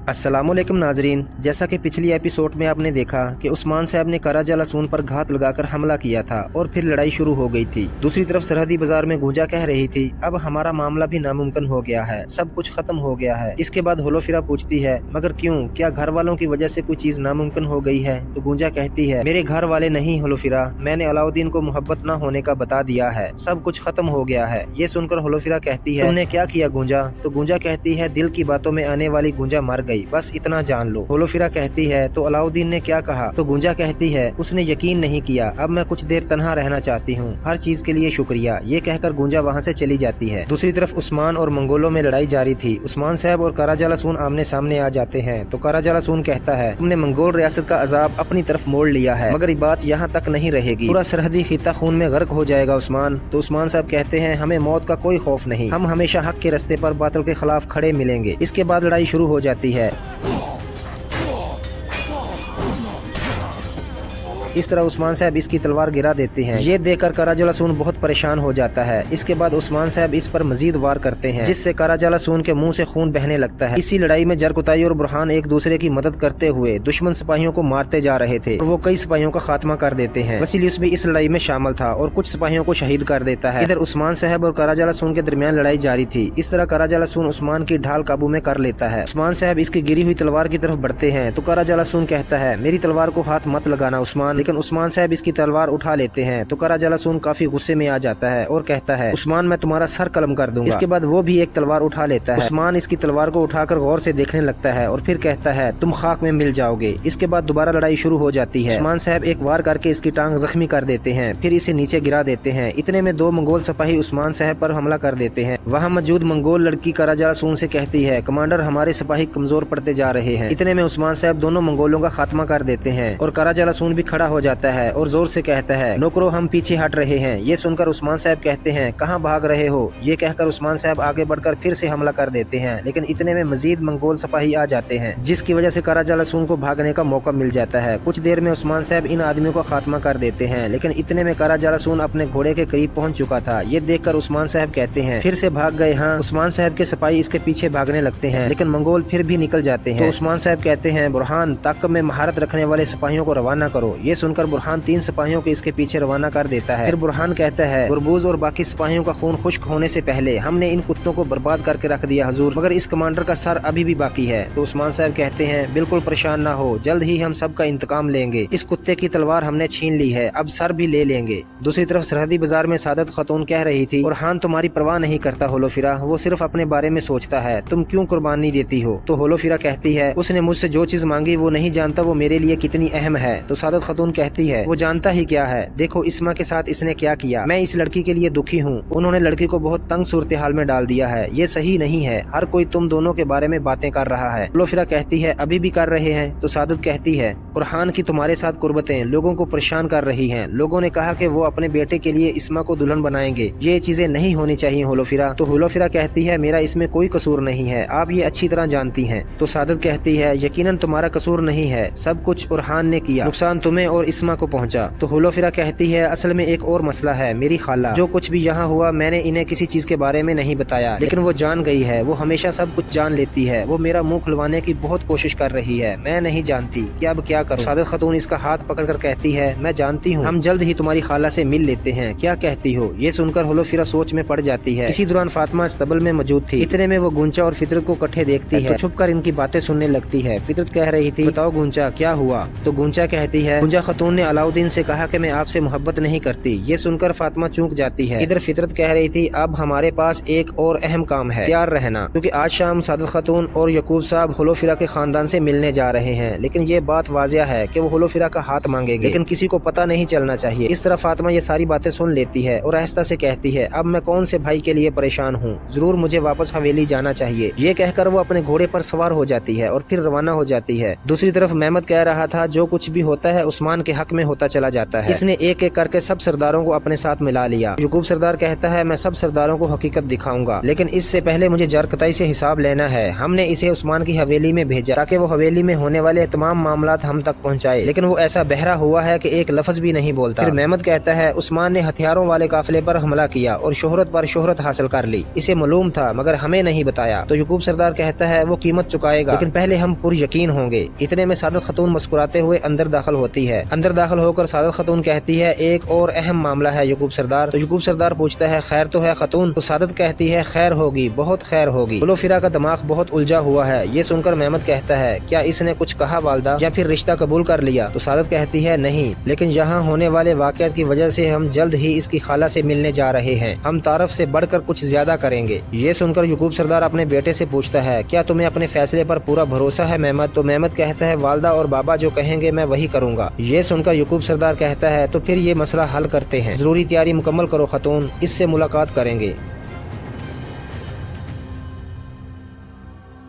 अस्सलामुअलैकुम नाजरीन, जैसा कि पिछली एपिसोड में आपने देखा कि उस्मान साहब ने कराजा लसून पर घात लगाकर हमला किया था और फिर लड़ाई शुरू हो गई थी। दूसरी तरफ सरहदी बाजार में गूंजा कह रही थी अब हमारा मामला भी नामुमकिन हो गया है, सब कुछ खत्म हो गया है। इसके बाद होलोफिरा पूछती है मगर क्यों, क्या घर वालों की वजह से कोई चीज नामुमकिन हो गई है? तो गूंजा कहती है मेरे घर वाले नहीं होलोफिरा, मैंने अलाउद्दीन को मोहब्बत न होने का बता दिया है, सब कुछ खत्म हो गया है। ये सुनकर होलोफिरा कहती है तुमने क्या किया गूंजा? तो गूंजा कहती है दिल की बातों में आने वाली गूंजा मर गई, बस इतना जान लो। होलोफिरा कहती है तो अलाउद्दीन ने क्या कहा? तो गूंजा कहती है उसने यकीन नहीं किया, अब मैं कुछ देर तन्हा रहना चाहती हूँ, हर चीज के लिए शुक्रिया। ये कहकर गूंजा वहाँ से चली जाती है। दूसरी तरफ उस्मान और मंगोलों में लड़ाई जारी थी। उस्मान साहब और कराजा लसून आमने सामने आ जाते हैं। तो कराजा लसून कहता है तुमने मंगोल रियासत का अजाब अपनी तरफ मोड़ लिया है, मगर ये बात यहाँ तक नहीं रहेगी, पूरा सरहदी खिता खून में गर्क हो जाएगा उस्मान। तो उस्मान साहब कहते हैं हमें मौत का कोई खौफ नहीं, हम हमेशा हक के रास्ते पर बातिल के खिलाफ खड़े मिलेंगे। इसके बाद लड़ाई शुरू हो जाती है। इस तरह उस्मान साहब इसकी तलवार गिरा देते हैं। ये देखकर कराजा लसून बहुत परेशान हो जाता है। इसके बाद उस्मान साहब इस पर मजीद वार करते हैं, जिससे कराजा लसून के मुंह से खून बहने लगता है। इसी लड़ाई में जरकुताई और बुरहान एक दूसरे की मदद करते हुए दुश्मन सिपाहियों को मारते जा रहे थे और वो कई सिपाहियों का खात्मा कर देते हैं। वसीलियुस भी इस लड़ाई में शामिल था और कुछ सिपाहियों को शहीद कर देता है। इधर उस्मान साहब और कराजा लसून के दरमियान लड़ाई जारी थी। इस तरह कराजा लसून उस्मान की ढाल काबू में कर लेता है। उस्मान साहब इसकी गिरी हुई तलवार की तरफ बढ़ते हैं तो कराजा लसून कहता है मेरी तलवार को हाथ मत लगाना उस्मान, लेकिन उस्मान साहब की तलवार उठा लेते हैं। तो कराजा लसून काफी गुस्से में आ जाता है और कहता है उस्मान मैं तुम्हारा सर कलम कर दूंगा। इसके बाद वो भी एक तलवार उठा लेता है। उस्मान इसकी तलवार को उठाकर गौर से देखने लगता है और फिर कहता है तुम खाक में मिल जाओगे। इसके बाद दोबारा लड़ाई शुरू हो जाती है। उस्मान साहब एक वार करके इसकी टांग जख्मी कर देते हैं, फिर इसे नीचे गिरा देते हैं। इतने में दो मंगोल सिपाही उस्मान साहब पर हमला कर देते हैं। वहाँ मौजूद मंगोल लड़की कराजा लसून से कहती है कमांडर हमारे सिपाही कमजोर पड़ते जा रहे हैं। इतने में उस्मान साहब दोनों मंगोलों का खात्मा कर देते हैं और कराजा लसून भी खड़ा हो जाता है और जोर से कहता है नौकरों हम पीछे हट रहे हैं। ये सुनकर उस्मान साहब कहते हैं कहां भाग रहे हो? ये कहकर उस्मान साहब आगे बढ़कर फिर से हमला कर देते हैं, लेकिन इतने में मजीद मंगोल सिपाही आ जाते हैं, जिसकी वजह से कराजा लसून को भागने का मौका मिल जाता है। कुछ देर में उस्मान साहब इन आदमियों का खात्मा कर देते हैं, लेकिन इतने में कराजा लसून अपने घोड़े के करीब पहुंच चुका था। ये देखकर उस्मान साहब कहते हैं फिर से भाग गए। हाँ, उस्मान साहब के सिपाही इसके पीछे भागने लगते हैं, लेकिन मंगोल फिर भी निकल जाते हैं। तो उस्मान साहब कहते हैं बुरहान ताकत में महारत रखने वाले सिपाहियों को रवाना करो। ये सुनकर बुरहान 3 सिपाहियों को इसके पीछे रवाना कर देता है। फिर बुरहान कहता है गुरबूज और बाकी सिपाहियों का खून खुश्क होने से पहले हमने इन कुत्तों को बर्बाद करके रख दिया हुजूर, मगर इस कमांडर का सर अभी भी बाकी है। तो उस्मान साहब कहते हैं बिल्कुल परेशान ना हो, जल्द ही हम सब का इंतकाम लेंगे। इस कुत्ते की तलवार हमने छीन ली है, अब सर भी ले लेंगे। दूसरी तरफ सरहदी बाजार में सादत खातून कह रही थी बुरहान तुम्हारी परवाह नहीं करता होलोफिरा, वो सिर्फ अपने बारे में सोचता है, तुम क्यों कुर्बानी देती हो? तो होलोफिरा कहती है उसने मुझसे जो चीज मांगी वो नहीं जानता वो मेरे लिए कितनी अहम है। तो सादत खातून कहती है वो जानता ही क्या है, देखो इस्मा के साथ इसने क्या किया, मैं इस लड़की के लिए दुखी हूँ, उन्होंने लड़की को बहुत तंग सूरत हाल में डाल दिया है, ये सही नहीं है, हर कोई तुम दोनों के बारे में बातें कर रहा है। होलोफिरा कहती है अभी भी कर रहे हैं? तो सादत कहती है बुरहान की तुम्हारे साथ कुर्बतें लोगों को परेशान कर रही हैं, लोगों ने कहा कि वो अपने बेटे के लिए इस्मा को दुल्हन बनाएंगे, ये चीजें नहीं होनी चाहिए होलोफिरा। तो होलोफिरा कहती है मेरा इसमें कोई कसूर नहीं है, आप ये अच्छी तरह जानती हैं। तो सादत कहती है यकीनन तुम्हारा कसूर नहीं है, सब कुछ बुरहान ने किया, नुकसान तुम्हें और इस्मा को पहुंचा। तो होलोफिरा कहती है असल में एक और मसला है, मेरी खाला, जो कुछ भी यहाँ हुआ मैंने इन्हें किसी चीज के बारे में नहीं बताया, लेकिन वो जान गई है, वो हमेशा सब कुछ जान लेती है, वो मेरा मुंह खुलवाने की बहुत कोशिश कर रही है, मैं नहीं जानती कि अब क्या करूं। सादत खातून इसका हाथ पकड़कर कहती है मैं जानती हूँ, हम जल्द ही तुम्हारी खाला से मिल लेते हैं, क्या कहती हो? ये सुनकर होलोफिरा सोच में पड़ जाती है। इसी दौरान फातिमा अस्तबल में मौजूद थी। इतने में वो गूंचा और फितरत को इकट्ठे देखती है, तो छुपकर इनकी बातें सुनने लगती है। फितरत कह रही थी बताओ गूंचा क्या हुआ? तो गूंचा कहती है गूंजा खातून ने अलाउद्दीन से कहा कि मैं आपसे मोहब्बत नहीं करती। ये सुनकर फातिमा चूक जाती है। इधर फितरत कह रही थी अब हमारे पास एक और अहम काम है, तैयार रहना, क्योंकि आज शाम सादत खातून और यकूब साहब होलोफिरा के खानदान से मिलने जा रहे हैं, लेकिन ये बात वाजिया है कि वो होलोफिरा का हाथ मांगेंगे, लेकिन किसी को पता नहीं चलना चाहिए। इस तरह फातिमा ये सारी बातें सुन लेती है और आहिस्ता से कहती है अब मैं कौन से भाई के लिए परेशान हूँ, जरूर मुझे वापस हवेली जाना चाहिए। ये कहकर वो अपने घोड़े पर सवार हो जाती है और फिर रवाना हो जाती है। दूसरी तरफ मेहमद कह रहा था जो कुछ भी होता है उस्मान के हक में होता चला जाता है। इसने एक एक करके सब सरदारों को अपने साथ मिला लिया। यकूब सरदार कहता है मैं सब सरदारों को हकीकत दिखाऊंगा, लेकिन इससे पहले मुझे जरकताई से हिसाब लेना है। हमने इसे उस्मान की हवेली में भेजा ताकि वो हवेली में होने वाले तमाम मामलात हम ہم تک پہنچائے، لیکن وہ ایسا بہرا ہوا ہے کہ ایک لفظ بھی نہیں بولتا۔ پھر مہمد کہتا ہے عثمان نے ہتھیاروں والے قافلے پر حملہ کیا اور شہرت پر شہرت حاصل کر لی، اسے معلوم تھا مگر ہمیں نہیں بتایا۔ تو یعقوب سردار کہتا ہے وہ قیمت چکائے گا، لیکن پہلے ہم پر یقین ہوں گے۔ اتنے میں سعادت خاتون مسکراتے ہوئے اندر داخل ہوتی ہے۔ اندر داخل ہو کر سعادت خاتون کہتی ہے ایک اور اہم معاملہ ہے یعقوب سردار۔ تو یعقوب سردار پوچھتا ہے خیر تو ہے خاتون؟ تو سعادت کہتی ہے خیر ہوگی، بہت خیر ہوگی۔ گلوفرا کا دماغ بہت الجھا ہوا ہے۔ یہ سن کر مہمد کہتا ہے کیا اس نے کچھ کہا والدہ، یا پھر رشتہ قبول کر لیا؟ تو سعادت کہتی ہے نہیں، لیکن یہاں ہونے والے واقعات کی وجہ سے ہم جلد ہی اس کی خالہ سے ملنے جا رہے ہیں، ہم تعارف سے بڑھ کر کچھ زیادہ کریں گے۔ یہ سن کر یعقوب سردار اپنے بیٹے سے پوچھتا ہے کیا تمہیں اپنے فیصلے پر پورا بھروسہ ہے مہمد؟ تو مہمد کہتا ہے والدہ اور بابا جو کہیں گے میں وہی کروں گا۔ یہ سن کر یعقوب سردار کہتا ہے تو پھر یہ مسئلہ حل کرتے ہیں، ضروری تیاری مکمل کرو خاتون، اس سے ملاقات کریں گے۔